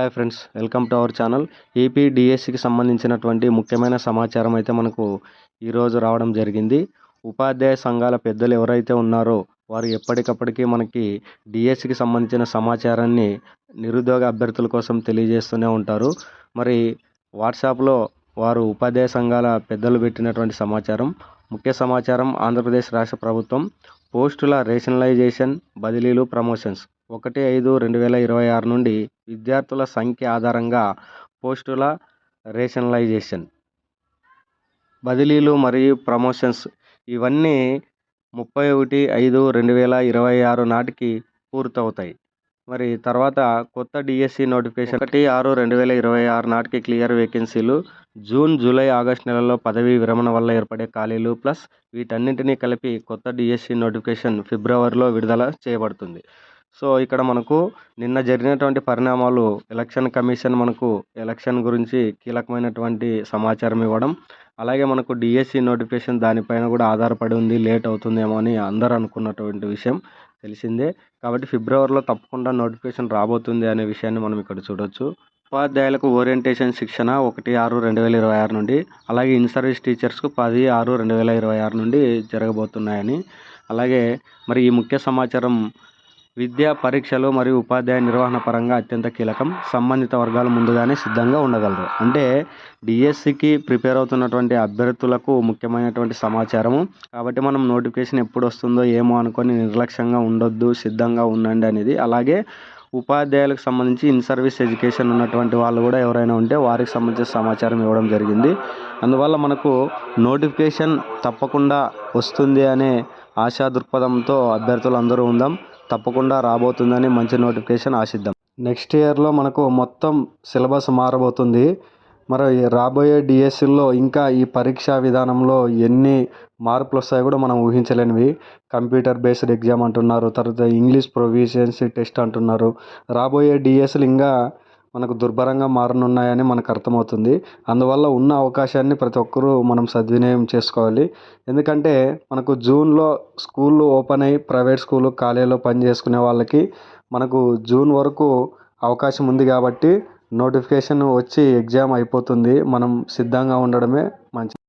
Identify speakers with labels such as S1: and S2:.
S1: Hi friends, welcome to our channel. AP డిఎస్సికి సంబంధించినటువంటి ముఖ్యమైన సమాచారం అయితే మనకు ఈరోజు రావడం జరిగింది. ఉపాధ్యాయ సంఘాల పెద్దలు ఎవరైతే ఉన్నారో వారు ఎప్పటికప్పటికి మనకి డిఎస్సికి సంబంధించిన సమాచారాన్ని నిరుద్యోగ అభ్యర్థుల కోసం తెలియజేస్తూనే ఉంటారు. మరి వాట్సాప్లో వారు ఉపాధ్యాయ సంఘాల పెద్దలు పెట్టినటువంటి ముఖ్య సమాచారం ఆంధ్రప్రదేశ్ రాష్ట్ర ప్రభుత్వం పోస్టుల రేషనలైజేషన్, బదిలీలు, ప్రమోషన్స్ 1/5/2026 నుండి విద్యార్థుల సంఖ్య ఆధారంగా పోస్టుల రేషనలైజేషన్, బదిలీలు మరియు ప్రమోషన్స్ ఇవన్నీ 31/5/2026 నాటికి పూర్తవుతాయి. మరి తర్వాత కొత్త డిఎస్సి నోటిఫికేషన్ 1/6/2026 నాటికి క్లియర్ వేకెన్సీలు, జూన్, జూలై, ఆగస్టు నెలల్లో పదవీ విరమణ వల్ల ఏర్పడే ఖాళీలు ప్లస్ వీటన్నింటినీ కలిపి కొత్త డిఎస్సి నోటిఫికేషన్ ఫిబ్రవరిలో విడుదల చేయబడుతుంది. సో ఇక్కడ మనకు నిన్న జరిగినటువంటి పరిణామాలు, ఎలక్షన్ కమిషన్ మనకు ఎలక్షన్ గురించి కీలకమైనటువంటి సమాచారం ఇవ్వడం, అలాగే మనకు డిఎస్సి నోటిఫికేషన్ దానిపైన కూడా ఆధారపడి ఉంది, లేట్ అవుతుందేమో అని అందరూ అనుకున్నటువంటి విషయం తెలిసిందే. కాబట్టి ఫిబ్రవరిలో తప్పకుండా నోటిఫికేషన్ రాబోతుంది అనే విషయాన్ని మనం ఇక్కడ చూడొచ్చు. ఉపాధ్యాయులకు ఓరియంటేషన్ శిక్షణ 1/6/2026 నుండి, అలాగే ఇన్ సర్వీస్ టీచర్స్కు 10/6/2026 నుండి జరగబోతున్నాయని, అలాగే మరి ఈ ముఖ్య సమాచారం విద్యా పరీక్షలు మరియు ఉపాధ్యాయ నిర్వహణ పరంగా అత్యంత కీలకం. సంబంధిత వర్గాలు ముందుగానే సిద్ధంగా ఉండగలరు. అంటే డిఎస్సికి ప్రిపేర్ అవుతున్నటువంటి అభ్యర్థులకు ముఖ్యమైనటువంటి సమాచారము. కాబట్టి మనం నోటిఫికేషన్ ఎప్పుడు వస్తుందో ఏమో అనుకొని నిర్లక్ష్యంగా ఉండొద్దు, సిద్ధంగా ఉండండి అనేది. అలాగే ఉపాధ్యాయులకు సంబంధించి ఇన్ సర్వీస్ ఎడ్యుకేషన్ ఉన్నటువంటి వాళ్ళు కూడా ఎవరైనా ఉంటే వారికి సంబంధించిన సమాచారం ఇవ్వడం జరిగింది. అందువల్ల మనకు నోటిఫికేషన్ తప్పకుండా వస్తుంది అనే ఆశా దృక్పథంతో అభ్యర్థులు అందరూ ఉందాం. తప్పకుండా రాబోతుందని మంచి నోటిఫికేషన్ ఆశిద్దాం. నెక్స్ట్ ఇయర్లో మనకు మొత్తం సిలబస్ మారబోతుంది. మరి రాబోయే డిఎస్సిల్లో ఇంకా ఈ పరీక్షా విధానంలో ఎన్ని మార్పులు వస్తాయో కూడా మనం ఊహించలేనివి. కంప్యూటర్ బేస్డ్ ఎగ్జామ్ అంటున్నారు, తర్వాత ఇంగ్లీష్ ప్రొఫిషియన్సీ టెస్ట్ అంటున్నారు. రాబోయే డిఎస్సిలు ఇంకా మనకు దుర్భరంగా మారనున్నాయని మనకు అర్థమవుతుంది. అందువల్ల ఉన్న అవకాశాన్ని ప్రతి ఒక్కరూ మనం సద్వినియోగం చేసుకోవాలి. ఎందుకంటే మనకు జూన్లో స్కూళ్ళు ఓపెన్ అయ్యి ప్రైవేట్ స్కూలు కాలేజీలో పనిచేసుకునే వాళ్ళకి మనకు జూన్ వరకు అవకాశం ఉంది. కాబట్టి నోటిఫికేషన్ వచ్చి ఎగ్జామ్ అయిపోతుంది. మనం సిద్ధంగా ఉండడమే మంచిది.